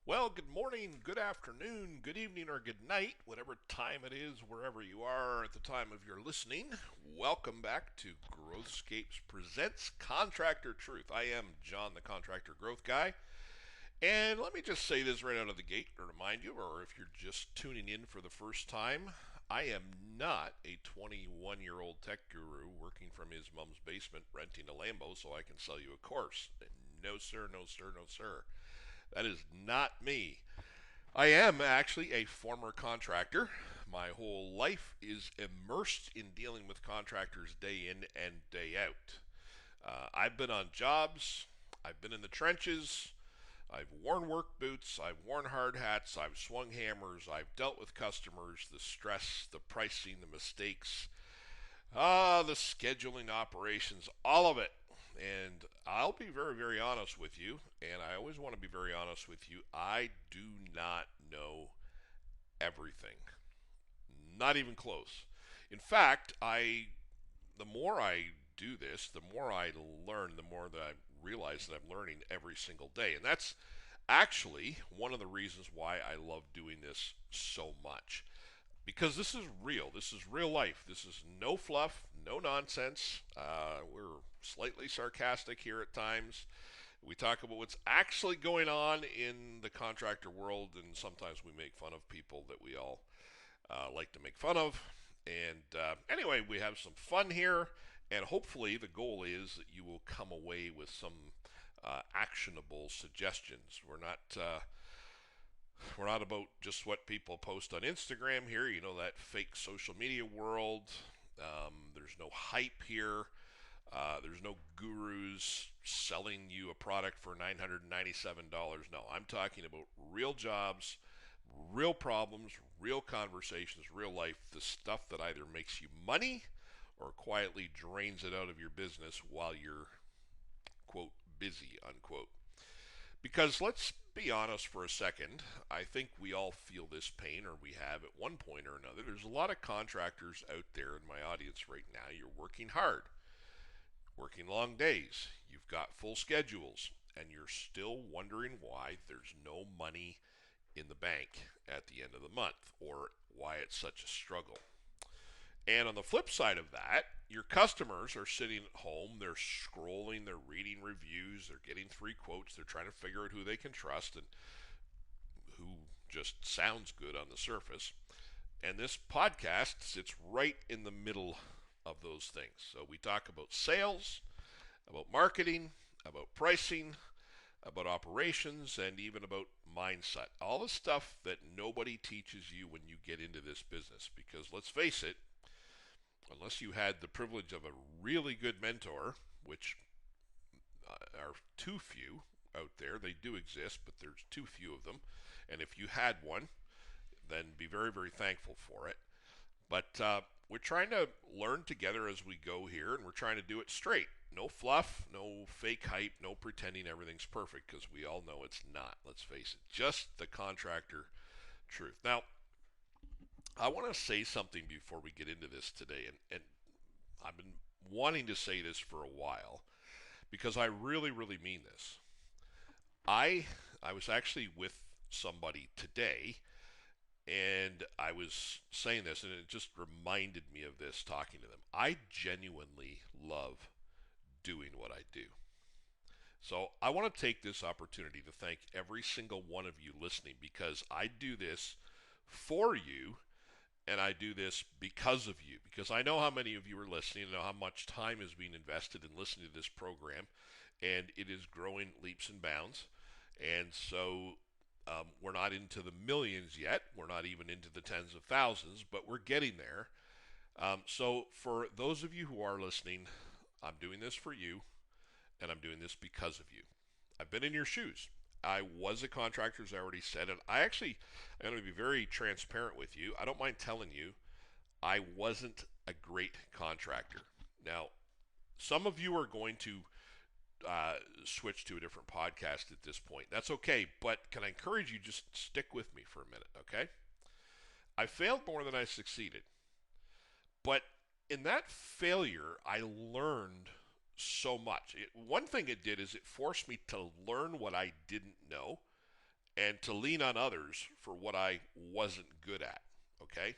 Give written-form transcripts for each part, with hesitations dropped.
Well, good morning, good afternoon, good evening, or good night, whatever time it is, wherever you are at the time of your listening. Welcome back to Growthscapes Presents Contractor Truth. I am John, the Contractor Growth Guy. And let me just say this right out of the gate to remind you, or if you're just tuning in for the first time, I am not a 21-year-old tech guru working from his mom's basement renting a Lambo so I can sell you a course. No, sir, no, sir, no, sir. That is not me. I am actually a former contractor. My whole life is immersed in dealing with contractors day in and day out. I've been on jobs, I've been in the trenches, I've worn work boots, I've worn hard hats, I've swung hammers, I've dealt with customers, the stress, the pricing, the mistakes, the scheduling operations, all of it. And I'll be very, very honest with you, and I always want to be very honest with you. I do not know everything. Not even close. In fact, the more I do this, the more I learn, the more that I realize that I'm learning every single day. And that's actually one of the reasons why I love doing this so much. Because this is real. This is real life. This is no fluff, no nonsense. We're slightly sarcastic here at times. We talk about what's actually going on in the contractor world, and sometimes we make fun of people that we all like to make fun of. And anyway, we have some fun here, and hopefully the goal is that you will come away with some actionable suggestions. We're not about just what people post on Instagram here. You know, that fake social media world. There's no hype here. There's no gurus selling you a product for $997. No, I'm talking about real jobs, real problems, real conversations, real life. The stuff that either makes you money or quietly drains it out of your business while you're, quote, busy, unquote. Because let's be honest for a second, I think we all feel this pain, or we have at one point or another. There's a lot of contractors out there in my audience right now. You're working hard, working long days, you've got full schedules, and you're still wondering why there's no money in the bank at the end of the month, or why it's such a struggle. And on the flip side of that, your customers are sitting at home, they're scrolling, they're reading reviews, they're getting free quotes, they're trying to figure out who they can trust and who just sounds good on the surface. And this podcast sits right in the middle of those things. So we talk about sales, about marketing, about pricing, about operations, and even about mindset. All the stuff that nobody teaches you when you get into this business. Because let's face it, unless you had the privilege of a really good mentor, which are too few out there, they do exist, but there's too few of them. And if you had one, then be very, very thankful for it. But we're trying to learn together as we go here, and we're trying to do it straight. No fluff, no fake hype, no pretending everything's perfect, because we all know it's not, let's face it. Just the contractor truth. Now, I want to say something before we get into this today, and I've been wanting to say this for a while because I really, really mean this. I was actually with somebody today, and I was saying this, and it just reminded me of this talking to them. I genuinely love doing what I do. So I want to take this opportunity to thank every single one of you listening, because I do this for you, and I do this because of you, because I know how many of you are listening, I know how much time is being invested in listening to this program, and it is growing leaps and bounds. And so we're not into the millions yet. We're not even into the tens of thousands, but we're getting there. So for those of you who are listening, I'm doing this for you, and I'm doing this because of you. I've been in your shoes. I was a contractor, as I already said, and I'm going to be very transparent with you. I don't mind telling you, I wasn't a great contractor. Now, some of you are going to switch to a different podcast at this point. That's okay, but can I encourage you, just stick with me for a minute, okay? I failed more than I succeeded. But in that failure, I learned so much. One thing it did is it forced me to learn what I didn't know and to lean on others for what I wasn't good at, okay?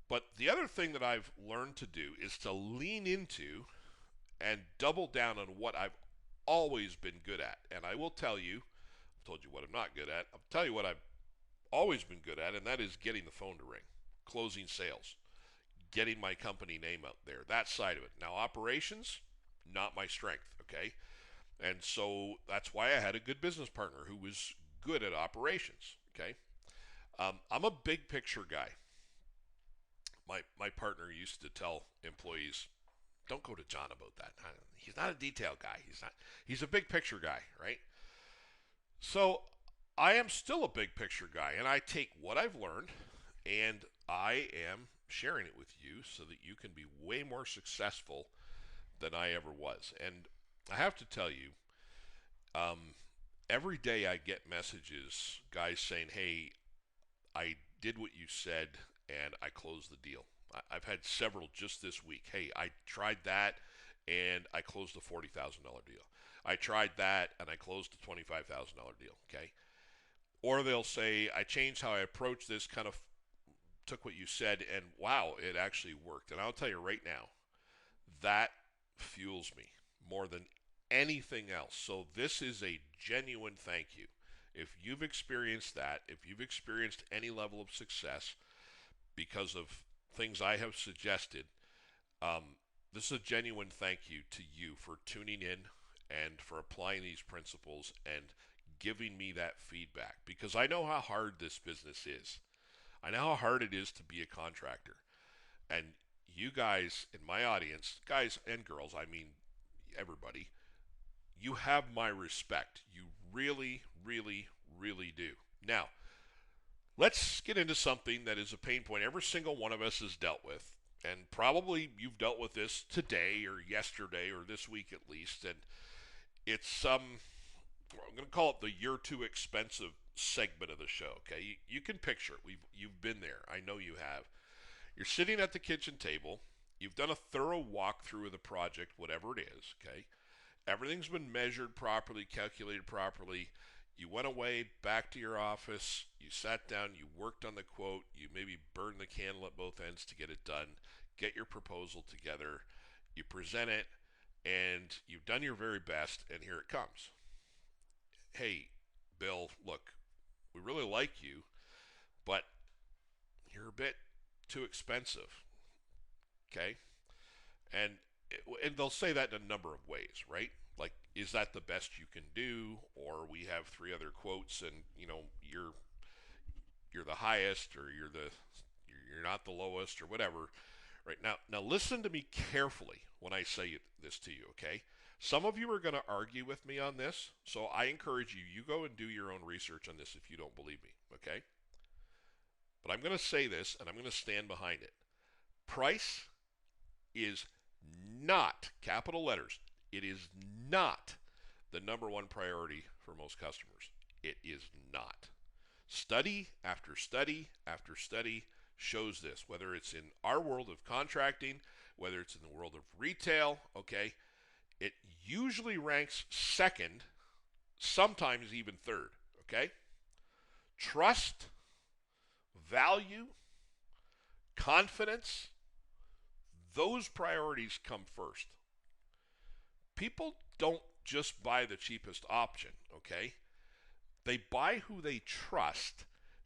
But the other thing that I've learned to do is to lean into and double down on what I've always been good at. And I will tell you, I've told you what I'm not good at. I'll tell you what I've always been good at, and that is getting the phone to ring, closing sales, getting my company name out there, that side of it. Now, operations, not my strength, okay? And so that's why I had a good business partner who was good at operations, okay? I'm a big picture guy. My partner used to tell employees, don't go to John about that. He's not a detail guy. He's a big picture guy, right? So I am still a big picture guy, and I take what I've learned and I am sharing it with you so that you can be way more successful than I ever was. And I have to tell you, every day I get messages, guys saying, hey, I did what you said and I closed the deal. I've had several just this week. Hey, I tried that and I closed a $40,000 deal. I tried that and I closed a $25,000 deal, okay? Or they'll say, I changed how I approached this, kind of took what you said, and wow, it actually worked. And I'll tell you right now, that fuels me more than anything else. So this is a genuine thank you. If you've experienced that, if you've experienced any level of success because of things I have suggested, this is a genuine thank you to you for tuning in and for applying these principles and giving me that feedback, because I know how hard this business is. I know how hard it is to be a contractor. And you guys in my audience, guys and girls, I mean everybody, you have my respect. You really, really, really do. Now, let's get into something that is a pain point every single one of us has dealt with. And probably you've dealt with this today or yesterday or this week at least. And it's, I'm going to call it the you're too expensive segment of the show, okay? You can picture it. You've been there. I know you have. You're sitting at the kitchen table. You've done a thorough walkthrough of the project, whatever it is, okay? Everything's been measured properly, calculated properly. You went away, back to your office, you sat down, you worked on the quote, you maybe burned the candle at both ends to get it done, get your proposal together, you present it, and you've done your very best, and here it comes. Hey, Bill, look, we really like you, but you're a bit too expensive, okay? And they'll say that in a number of ways, right? Like, is that the best you can do? Or we have three other quotes, and you're the highest, or you're not the lowest, or whatever. Right now, listen to me carefully when I say this to you, okay? Some of you are going to argue with me on this, so I encourage you, you go and do your own research on this if you don't believe me, okay? But I'm going to say this, and I'm going to stand behind it. Price is not, capital letters, it is not the number one priority for most customers. It is not. Study after study after study shows this, whether it's in our world of contracting, whether it's in the world of retail, okay? It usually ranks second, sometimes even third, okay? Trust, value, confidence, those priorities come first. People don't just buy the cheapest option, okay? They buy who they trust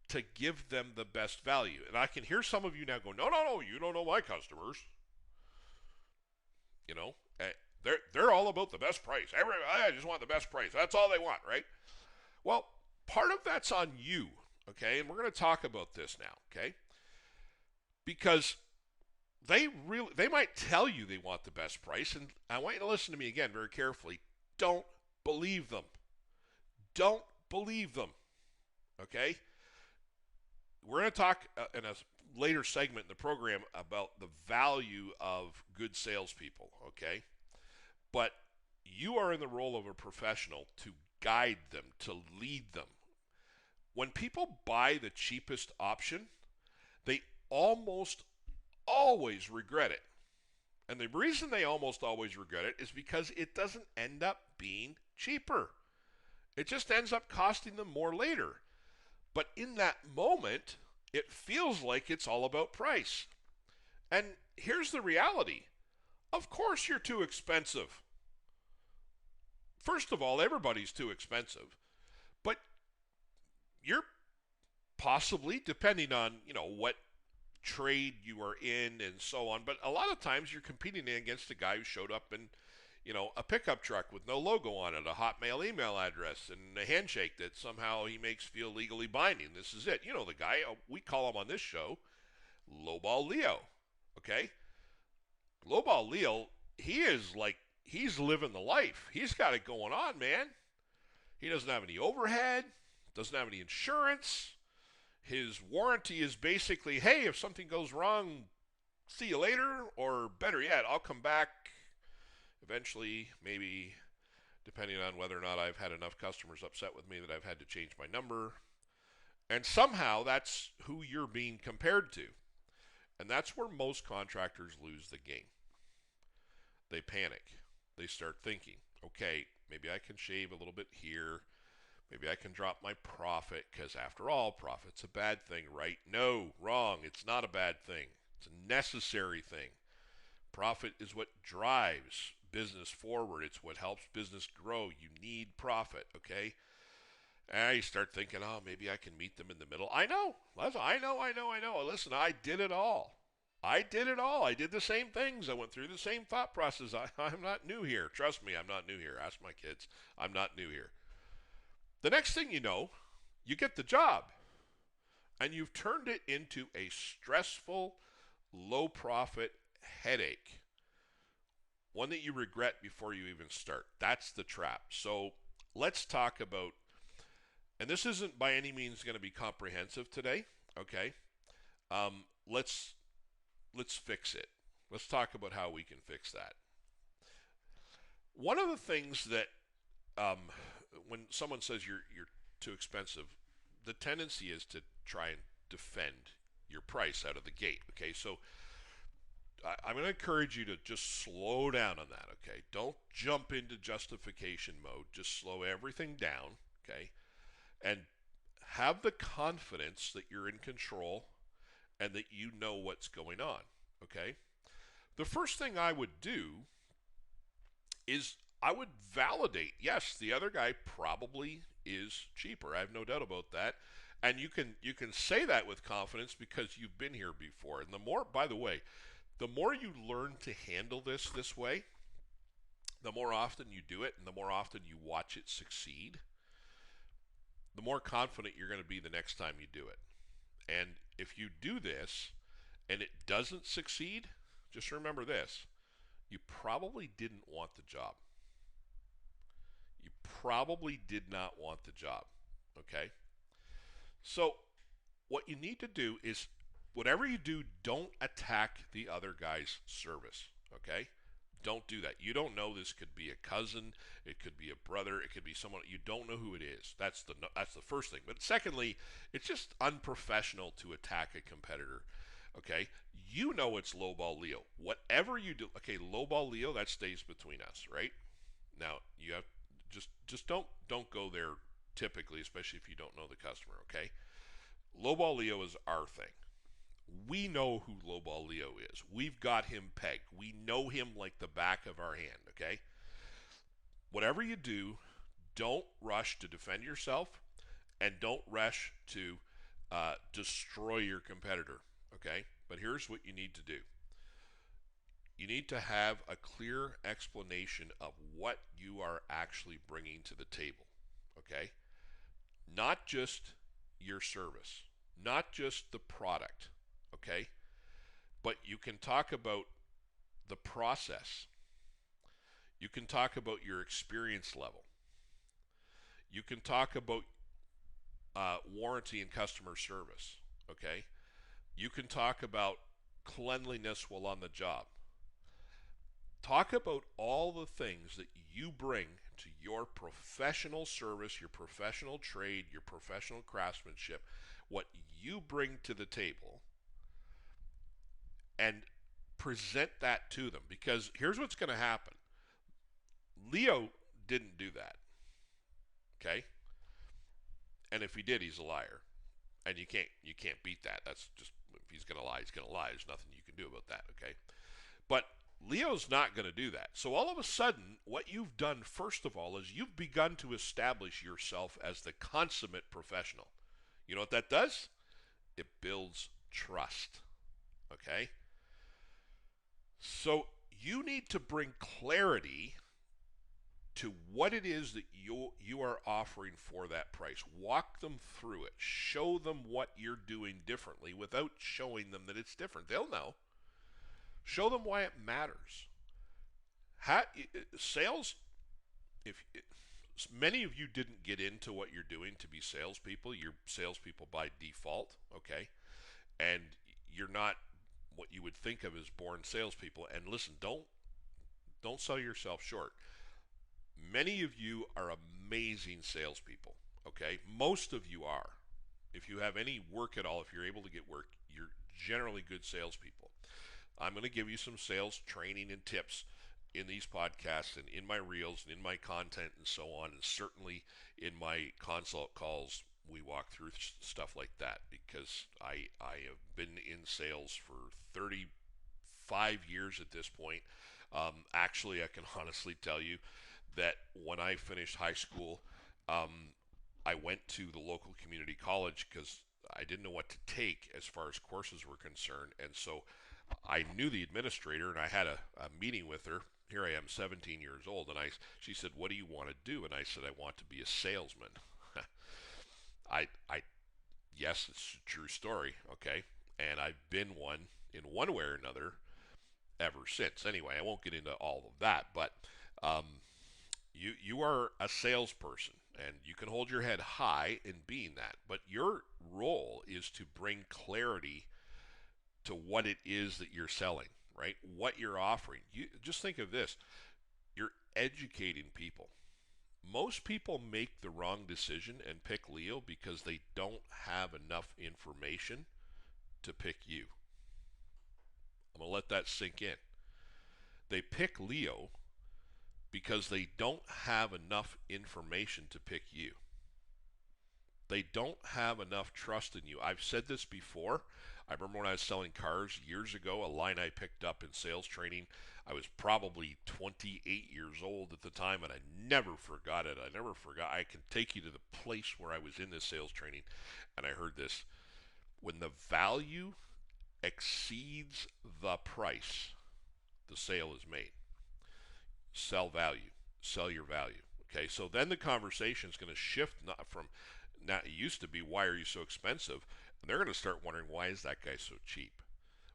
to give them the best value. And I can hear some of you now go, no, you don't know my customers. You know, they're all about the best price. I just want the best price. That's all they want, right? Well, part of that's on you, okay? And we're going to talk about this now, okay? Because they might tell you they want the best price, and I want you to listen to me again very carefully. Don't believe them. Don't believe them, okay? We're going to talk in a later segment in the program about the value of good salespeople, okay? But you are in the role of a professional to guide them, to lead them. When people buy the cheapest option, they almost always regret it. And the reason they almost always regret it is because it doesn't end up being cheaper. It just ends up costing them more later. But in that moment, it feels like it's all about price. And here's the reality. Of course you're too expensive. First of all, everybody's too expensive. But you're possibly, depending on, what trade you are in and so on, but a lot of times you're competing against a guy who showed up in, a pickup truck with no logo on it, a Hotmail email address, and a handshake that somehow he makes feel legally binding. This is it. You know the guy, we call him on this show Lowball Leo. Okay? Lowball Leo, he's living the life. He's got it going on, man. He doesn't have any overhead, doesn't have any insurance. His warranty is basically, hey, if something goes wrong, see you later, or better yet, I'll come back eventually, maybe, depending on whether or not I've had enough customers upset with me that I've had to change my number. And somehow that's who you're being compared to. And that's where most contractors lose the game. They panic. They start thinking, okay, maybe I can shave a little bit here. Maybe I can drop my profit, because after all, profit's a bad thing, right? No, wrong. It's not a bad thing. It's a necessary thing. Profit is what drives business forward. It's what helps business grow. You need profit, okay? And you start thinking, oh, maybe I can meet them in the middle. I know. Listen, I did it all. I did the same things. I went through the same thought process. I'm not new here. Trust me, I'm not new here. Ask my kids. I'm not new here. The next thing you know, you get the job. And you've turned it into a stressful, low-profit headache. One that you regret before you even start. That's the trap. So let's talk about, and this isn't by any means going to be comprehensive today, okay? Let's fix it. Let's talk about how we can fix that. One of the things that when someone says you're too expensive, the tendency is to try and defend your price out of the gate. Okay, so I'm going to encourage you to just slow down on that. Okay, don't jump into justification mode. Just slow everything down. Okay, and have the confidence that you're in control and that you know what's going on. Okay, the first thing I would do is I would validate, yes, the other guy probably is cheaper. I have no doubt about that. And you can say that with confidence because you've been here before. And the more, by the way, the more you learn to handle this way, the more often you do it and the more often you watch it succeed, the more confident you're going to be the next time you do it. And if you do this and it doesn't succeed, just remember this. You probably didn't want the job. You probably did not want the job, okay? So what you need to do is, whatever you do, don't attack the other guy's service, okay? Don't do that. You don't know, this could be a cousin, it could be a brother, it could be someone, you don't know who it is. That's the first thing. But secondly, it's just unprofessional to attack a competitor, okay? You know it's lowball Leo. Whatever you do, okay, lowball Leo, that stays between us, right? Now, you have just don't go there typically, especially if you don't know the customer, okay? Lowball Leo is our thing. We know who Lowball Leo is. We've got him pegged. We know him like the back of our hand, okay? Whatever you do, don't rush to defend yourself and don't rush to destroy your competitor, okay? But here's what you need to do. You need to have a clear explanation of what you are actually bringing to the table, okay? Not just your service, not just the product, okay? But you can talk about the process. You can talk about your experience level. You can talk about warranty and customer service, okay? You can talk about cleanliness while on the job. Talk about all the things that you bring to your professional service, your professional trade, your professional craftsmanship, what you bring to the table, and present that to them. Because here's what's going to happen. Leo didn't do that. Okay? And if he did, he's a liar. And you can't beat that. That's just, if he's gonna lie, he's gonna lie. There's nothing you can do about that, okay? But Leo's not going to do that. So all of a sudden, what you've done first of all is you've begun to establish yourself as the consummate professional. You know what that does? It builds trust. Okay? So you need to bring clarity to what it is that you are offering for that price. Walk them through it. Show them what you're doing differently without showing them that it's different. They'll know. Show them why it matters. Sales, if many of you didn't get into what you're doing to be salespeople, you're salespeople by default, okay? And you're not what you would think of as born salespeople. And listen, don't sell yourself short. Many of you are amazing salespeople, okay? Most of you are. If you have any work at all, if you're able to get work, you're generally good salespeople. I'm going to give you some sales training and tips in these podcasts and in my reels and in my content and so on, and certainly in my consult calls we walk through stuff like that, because I have been in sales for 35 years at this point. Actually, I can honestly tell you that when I finished high school, I went to the local community college because I didn't know what to take as far as courses were concerned, and so I knew the administrator, and I had a meeting with her. Here I am, 17 years old, and she said, "What do you want to do?" And I said, "I want to be a salesman." I, yes, it's a true story, okay, and I've been one in one way or another ever since. Anyway, I won't get into all of that, but um, you are a salesperson, and you can hold your head high in being that, but your role is to bring clarity to what it is that you're selling, right? What you're offering. You just think of this. You're educating people. Most people make the wrong decision and pick Leo because they don't have enough information to pick you. I'm going to let that sink in. They pick Leo because they don't have enough information to pick you. They don't have enough trust in you. I've said this before. I remember when I was selling cars years ago, a line I picked up in sales training. I was probably 28 years old at the time, and I never forgot it. I never forgot. I can take you to the place where I was in this sales training, and I heard this. When the value exceeds the price, the sale is made. Sell value. Sell your value. Okay, so then the conversation is going to shift not from, now it used to be, why are you so expensive? And they're going to start wondering, why is that guy so cheap?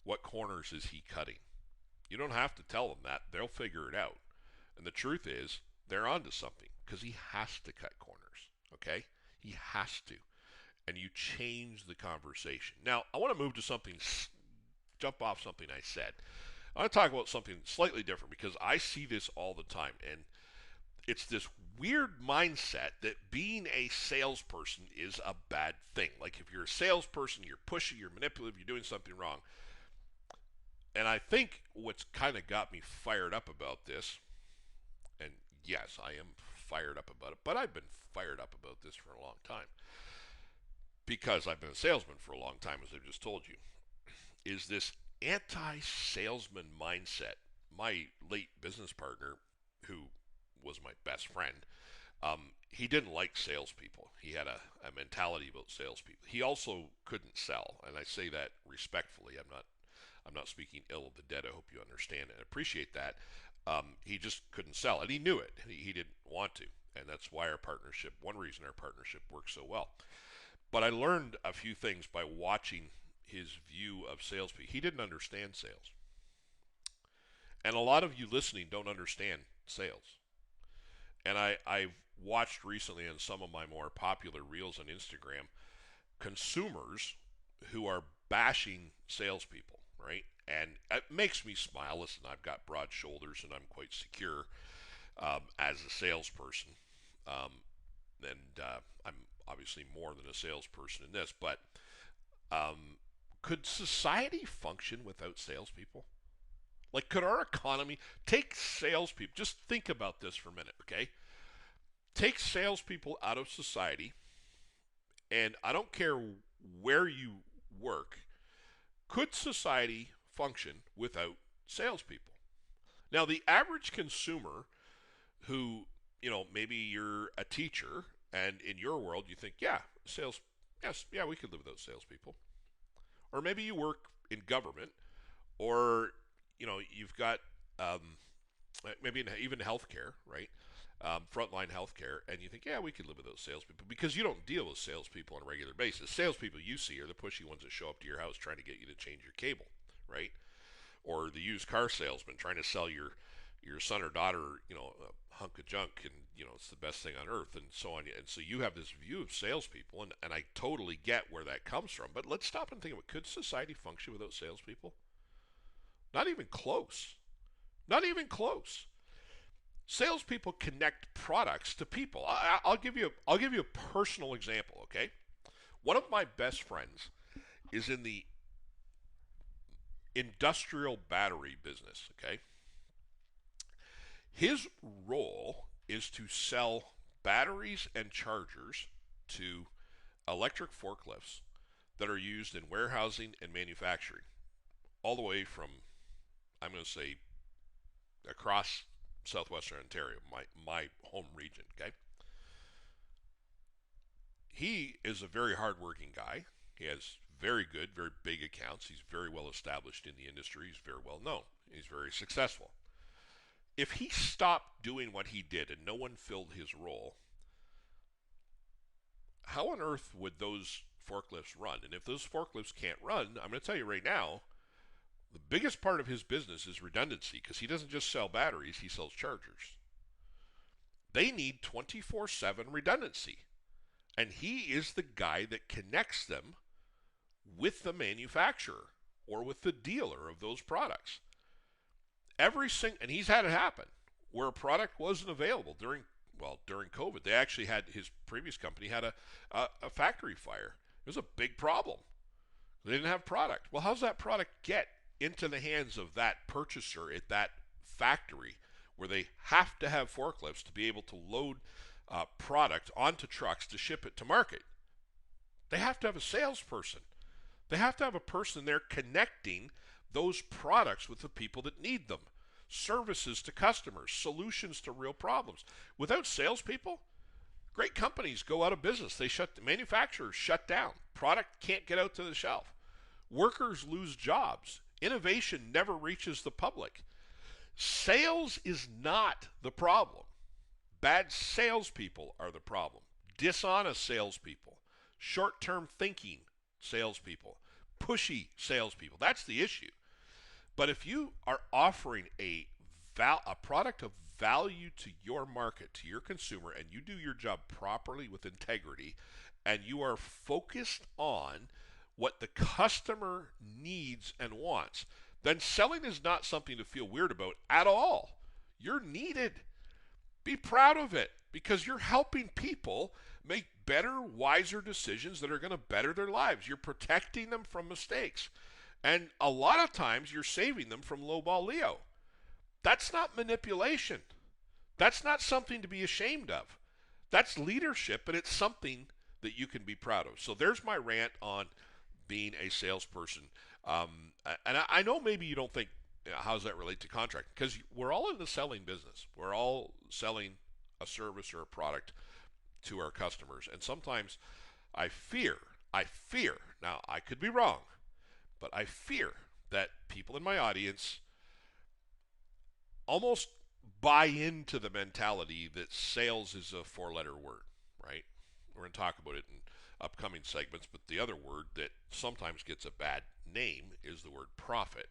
What corners is he cutting? You don't have to tell them that. They'll figure it out. And the truth is, they're onto something, because he has to cut corners, okay? He has to. And you change the conversation. Now, I want to move to something, jump off something I said. I want to talk about something slightly different, because I see this all the time. And it's this weird mindset that being a salesperson is a bad thing. Like, if you're a salesperson, you're pushy, you're manipulative, you're doing something wrong. And I think what's kind of got me fired up about this, and yes, I am fired up about it, but I've been fired up about this for a long time, because I've been a salesman for a long time, as I've just told you, is this anti-salesman mindset. My late business partner, who was my best friend, he didn't like salespeople. He had a mentality about salespeople. He also couldn't sell, and I say that respectfully. I'm not speaking ill of the dead. I hope you understand and appreciate that. He just couldn't sell, and he knew it. He didn't want to, and that's why our partnership, one reason our partnership works so well. But I learned a few things by watching his view of salespeople. He didn't understand sales. And a lot of you listening don't understand sales. And I've watched recently on some of my more popular reels on Instagram, consumers who are bashing salespeople, right? And it makes me smile. Listen, I've got broad shoulders and I'm quite secure as a salesperson. I'm obviously more than a salesperson in this, but could society function without salespeople? Like, could our economy take salespeople? Just think about this for a minute, okay? Take salespeople out of society, and I don't care where you work, could society function without salespeople? Now, the average consumer who, maybe you're a teacher, and in your world you think, yeah, sales, yes, yeah, we could live without salespeople. Or maybe you work in government, or, you've got maybe even healthcare, right? Frontline healthcare, and you think, yeah, we could live with those salespeople because you don't deal with salespeople on a regular basis. Salespeople you see are the pushy ones that show up to your house trying to get you to change your cable, right? Or the used car salesman trying to sell your son or daughter, a hunk of junk, and it's the best thing on earth, and so on. And so you have this view of salespeople, and I totally get where that comes from. But let's stop and think of it. Could society function without salespeople? Not even close. Not even close. Salespeople connect products to people. I'll give you a personal example. Okay, one of my best friends is in the industrial battery business. Okay, his role is to sell batteries and chargers to electric forklifts that are used in warehousing and manufacturing, all the way from, I'm going to say, across southwestern Ontario, my home region. Okay, he is a very hardworking guy. He has very good, very big accounts. He's very well established in the industry. He's very well known. He's very successful. If he stopped doing what he did and no one filled his role, how on earth would those forklifts run? And if those forklifts can't run, I'm going to tell you right now, the biggest part of his business is redundancy, because he doesn't just sell batteries, he sells chargers. They need 24/7 redundancy. And he is the guy that connects them with the manufacturer or with the dealer of those products. And he's had it happen where a product wasn't available during COVID. They actually had, his previous company had a factory fire. It was a big problem. They didn't have product. Well, how's that product get into the hands of that purchaser at that factory where they have to have forklifts to be able to load product onto trucks to ship it to market? They have to have a salesperson. They have to have a person there connecting those products with the people that need them. Services to customers, solutions to real problems. Without salespeople, great companies go out of business. Manufacturers shut down. Product can't get out to the shelf. Workers lose jobs. Innovation never reaches the public. Sales is not the problem. Bad salespeople are the problem. Dishonest salespeople, short-term thinking salespeople, pushy salespeople. That's the issue. But if you are offering a product of value to your market, to your consumer, and you do your job properly with integrity, and you are focused on what the customer needs and wants, then selling is not something to feel weird about at all. You're needed. Be proud of it, because you're helping people make better, wiser decisions that are going to better their lives. You're protecting them from mistakes. And a lot of times you're saving them from lowball Leo. That's not manipulation. That's not something to be ashamed of. That's leadership, and it's something that you can be proud of. So there's my rant on being a salesperson. And I know maybe you don't think, how does that relate to contracting? Because we're all in the selling business. We're all selling a service or a product to our customers. And sometimes I fear, now I could be wrong, but I fear that people in my audience almost buy into the mentality that sales is a four-letter word, right? We're going to talk about it in upcoming segments, but the other word that sometimes gets a bad name is the word profit.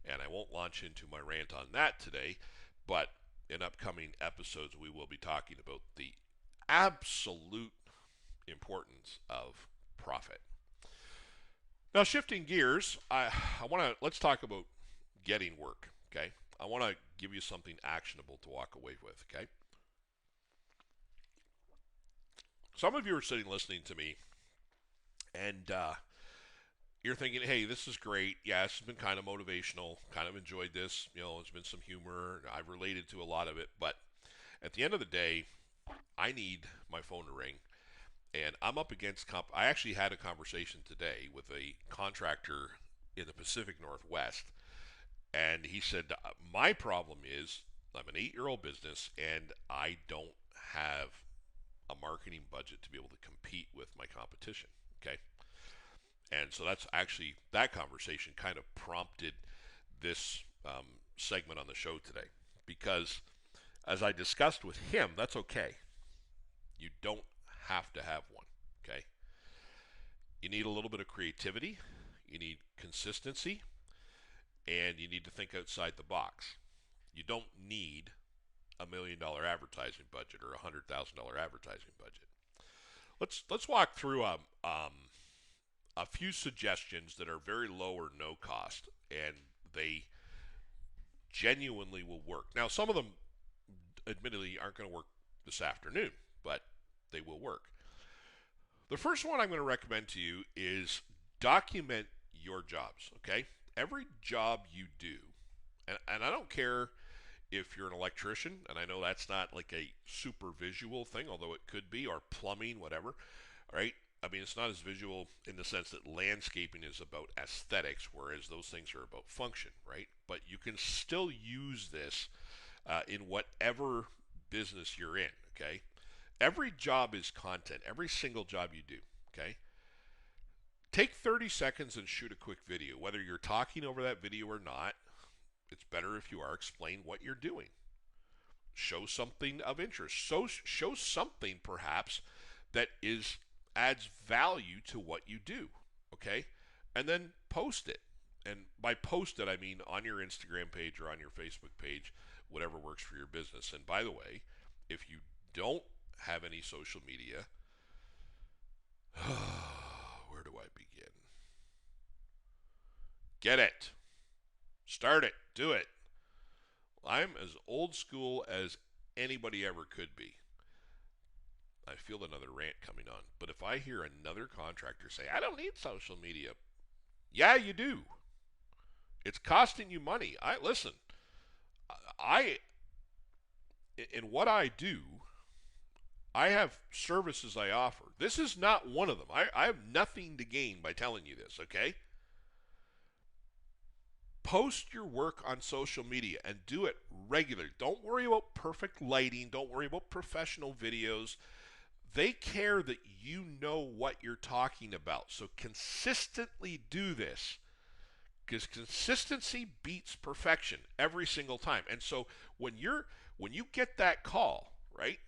And I won't launch into my rant on that today, but in upcoming episodes we will be talking about the absolute importance of profit. Now, shifting gears, let's talk about getting work, okay? I want to give you something actionable to walk away with, okay? Some of you are sitting listening to me, and you're thinking, hey, this is great. Yeah, it's been kind of motivational. Kind of enjoyed this. There's been some humor. I've related to a lot of it. But at the end of the day, I need my phone to ring, and I'm up against I actually had a conversation today with a contractor in the Pacific Northwest, and he said, my problem is I'm an 8-year-old business, and I don't have a marketing budget to be able to compete with my competition. Okay. And so that's actually, that conversation kind of prompted this segment on the show today. Because as I discussed with him, that's okay. You don't have to have one. Okay. You need a little bit of creativity, you need consistency, and you need to think outside the box. You don't need $1 million advertising budget or $100,000 advertising budget. Let's walk through a few suggestions that are very low or no cost, and they genuinely will work. Now, some of them, admittedly, aren't going to work this afternoon, but they will work. The first one I'm going to recommend to you is document your jobs, okay? Every job you do, and I don't care if you're an electrician, and I know that's not like a super visual thing, although it could be, or plumbing, whatever, right? I mean, it's not as visual in the sense that landscaping is about aesthetics, whereas those things are about function, right? But you can still use this in whatever business you're in, okay? Every job is content, every single job you do, okay? Take 30 seconds and shoot a quick video. Whether you're talking over that video or not, it's better if you are. Explain what you're doing. Show something of interest. So show something perhaps that adds value to what you do, okay? And then post it. And by post it, I mean on your Instagram page or on your Facebook page, whatever works for your business. And by the way, if you don't have any social media, where do I begin? Get it. Start it. Do it. I'm as old school as anybody ever could be. I feel another rant coming on. But if I hear another contractor say, I don't need social media, yeah, you do. It's costing you money. Listen, I in what I do, I have services I offer. This is not one of them. I have nothing to gain by telling you this, okay? Post your work on social media and do it regularly. Don't worry about perfect lighting. Don't worry about professional videos. They care that you know what you're talking about. So consistently do this, because consistency beats perfection every single time. And so when you get that call, right?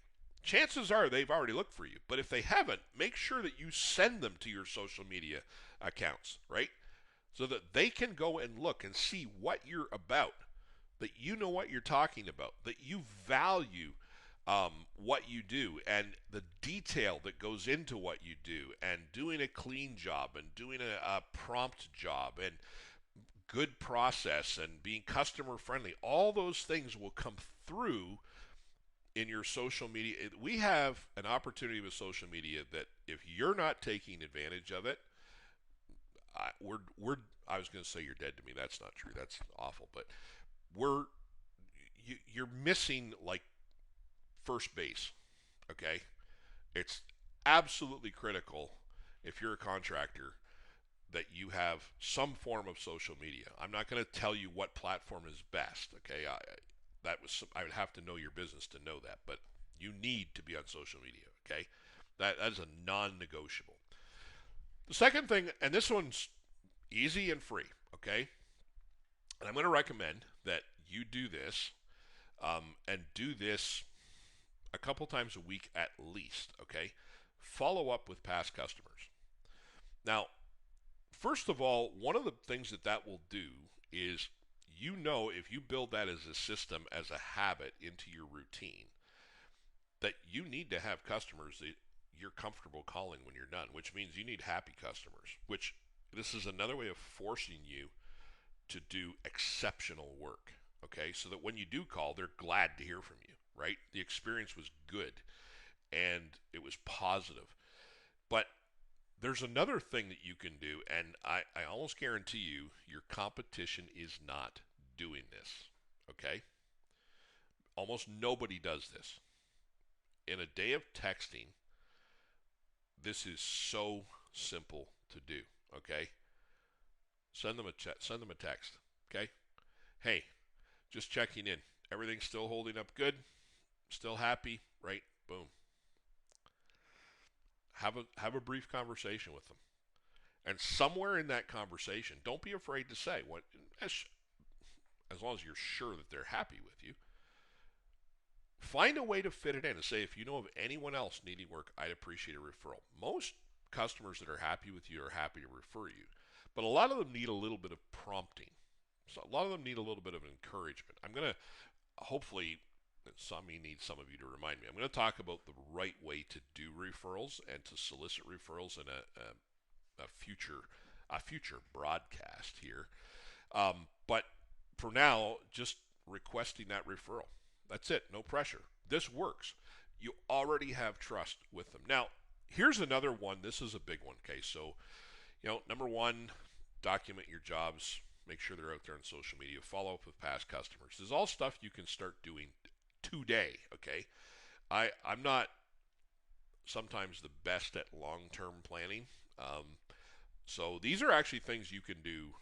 Chances are they've already looked for you. But if they haven't, make sure that you send them to your social media accounts, right? So that they can go and look and see what you're about, that you know what you're talking about, that you value what you do and the detail that goes into what you do, and doing a clean job and doing a prompt job and good process and being customer friendly. All those things will come through in your social media. We have an opportunity with social media that if you're not taking advantage of it, I was going to say you're dead to me. That's not true. That's awful. But you're missing like first base. Okay, it's absolutely critical if you're a contractor that you have some form of social media. I'm not going to tell you what platform is best. Okay, I would have to know your business to know that, but you need to be on social media. Okay, that is a non-negotiable. The second thing, and this one's easy and free, okay? And I'm going to recommend that you do this, and do this a couple times a week at least, okay? Follow up with past customers. Now, first of all, one of the things that will do is, if you build that as a system, as a habit into your routine, that you need to have customers that you're comfortable calling when you're done, which means you need happy customers, which this is another way of forcing you to do exceptional work, okay? So that when you do call, they're glad to hear from you, right? The experience was good and it was positive. But there's another thing that you can do, and I almost guarantee you your competition is not doing this, okay? Almost nobody does this. in a day of texting, this is so simple to do. Okay, send them a text. Okay, hey, just checking in. Everything's still holding up good. Still happy, right? Boom. Have a brief conversation with them, and somewhere in that conversation, don't be afraid to say what as long as you're sure that they're happy with you. Find a way to fit it in and say, if you know of anyone else needing work, I'd appreciate a referral. Most customers that are happy with you are happy to refer you, but a lot of them need a little bit of prompting. So a lot of them need a little bit of encouragement. I'm going to hopefully, some me need some of you to remind me. I'm going to talk about the right way to do referrals and to solicit referrals in a future broadcast here. But for now, just requesting that referral. That's it. No pressure. This works. You already have trust with them. Now, here's another one. This is a big one. Okay, so number one, document your jobs. Make sure they're out there on social media. Follow up with past customers. This is all stuff you can start doing today. Okay, I'm not sometimes the best at long-term planning. So these are actually things you can do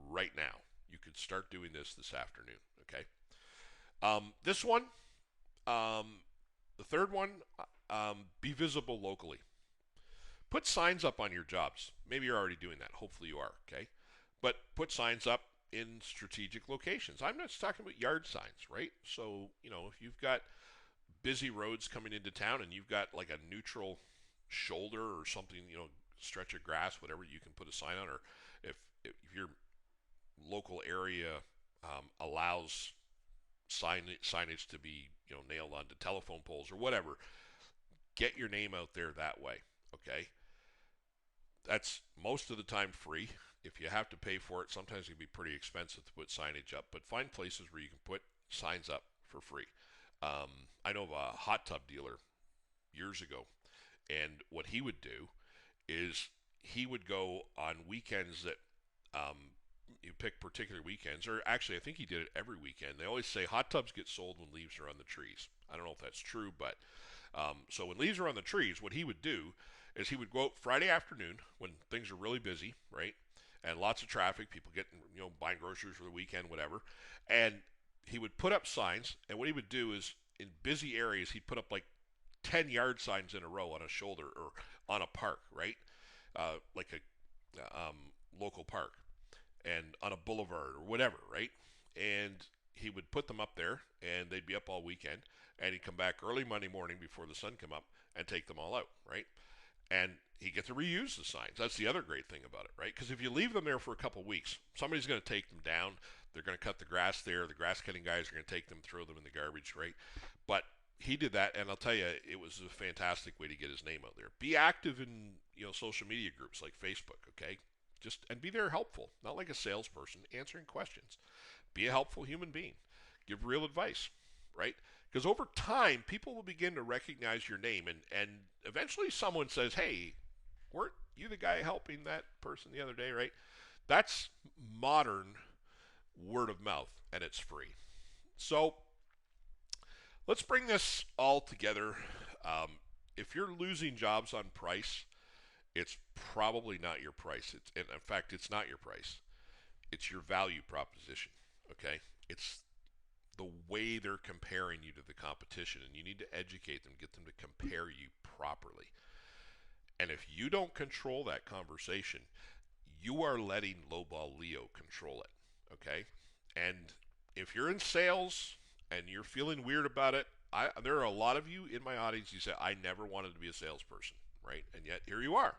right now. You could start doing this afternoon. Okay. This one, the third one, be visible locally. Put signs up on your jobs. Maybe you're already doing that. Hopefully you are. Okay. But put signs up in strategic locations. I'm not just talking about yard signs, right? So, if you've got busy roads coming into town and you've got like a neutral shoulder or something, stretch of grass, whatever, you can put a sign on. Or if your local area allows signage to be nailed onto telephone poles or whatever, get your name out there that way. Okay, that's most of the time free. If you have to pay for it, sometimes it can be pretty expensive to put signage up, but find places where you can put signs up for free. I know of a hot tub dealer years ago, and what he would do is he would go on weekends that you pick particular weekends, or actually I think he did it every weekend. They always say hot tubs get sold when leaves are on the trees. I don't know if that's true, but so when leaves are on the trees, what he would do is he would go out Friday afternoon when things are really busy, right, and lots of traffic, people getting buying groceries for the weekend, whatever, and he would put up signs. And what he would do is in busy areas he'd put up like 10 yard signs in a row on a shoulder or on a park, right, like a local park, and on a boulevard or whatever, right? And he would put them up there, and they'd be up all weekend, and he'd come back early Monday morning before the sun come up and take them all out, right? And he gets to reuse the signs. That's the other great thing about it, right? Because if you leave them there for a couple weeks, somebody's going to take them down. They're going to cut the grass there. The grass cutting guys are going to take them, throw them in the garbage, right? But he did that, and I'll tell you, it was a fantastic way to get his name out there. Be active in social media groups like Facebook, okay? And be there helpful, not like a salesperson answering questions. Be a helpful human being. Give real advice, right? Because over time, people will begin to recognize your name, and eventually someone says, hey, weren't you the guy helping that person the other day, right? That's modern word of mouth, and it's free. So let's bring this all together. If you're losing jobs on price, it's probably not your price. In fact, it's not your price. It's your value proposition, okay? It's the way they're comparing you to the competition, and you need to educate them, get them to compare you properly. And if you don't control that conversation, you are letting lowball Leo control it, okay? And if you're in sales and you're feeling weird about it, there are a lot of you in my audience who say, I never wanted to be a salesperson, right? And yet here you are,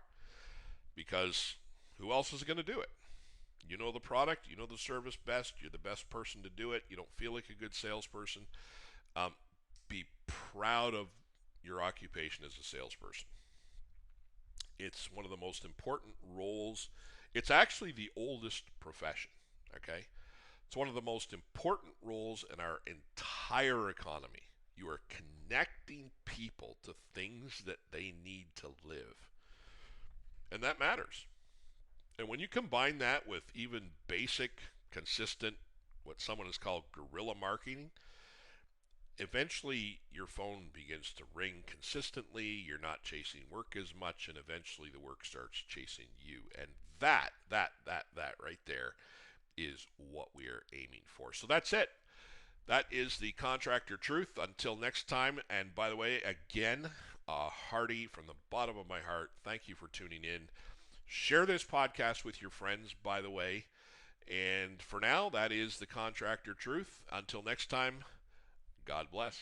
because who else is going to do it? You know the product, you know the service best, you're the best person to do it, you don't feel like a good salesperson. Be proud of your occupation as a salesperson. It's one of the most important roles. It's actually the oldest profession, okay? It's one of the most important roles in our entire economy. You are connecting people to things that they need to live. And that matters. And when you combine that with even basic, consistent, what someone has called guerrilla marketing, eventually your phone begins to ring consistently. You're not chasing work as much, and eventually the work starts chasing you. And that right there is what we are aiming for. So that's it. That is the Contractor Truth. Until next time, and by the way, again, hearty from the bottom of my heart, thank you for tuning in. Share this podcast with your friends, by the way. And for now, that is the Contractor Truth. Until next time, God bless.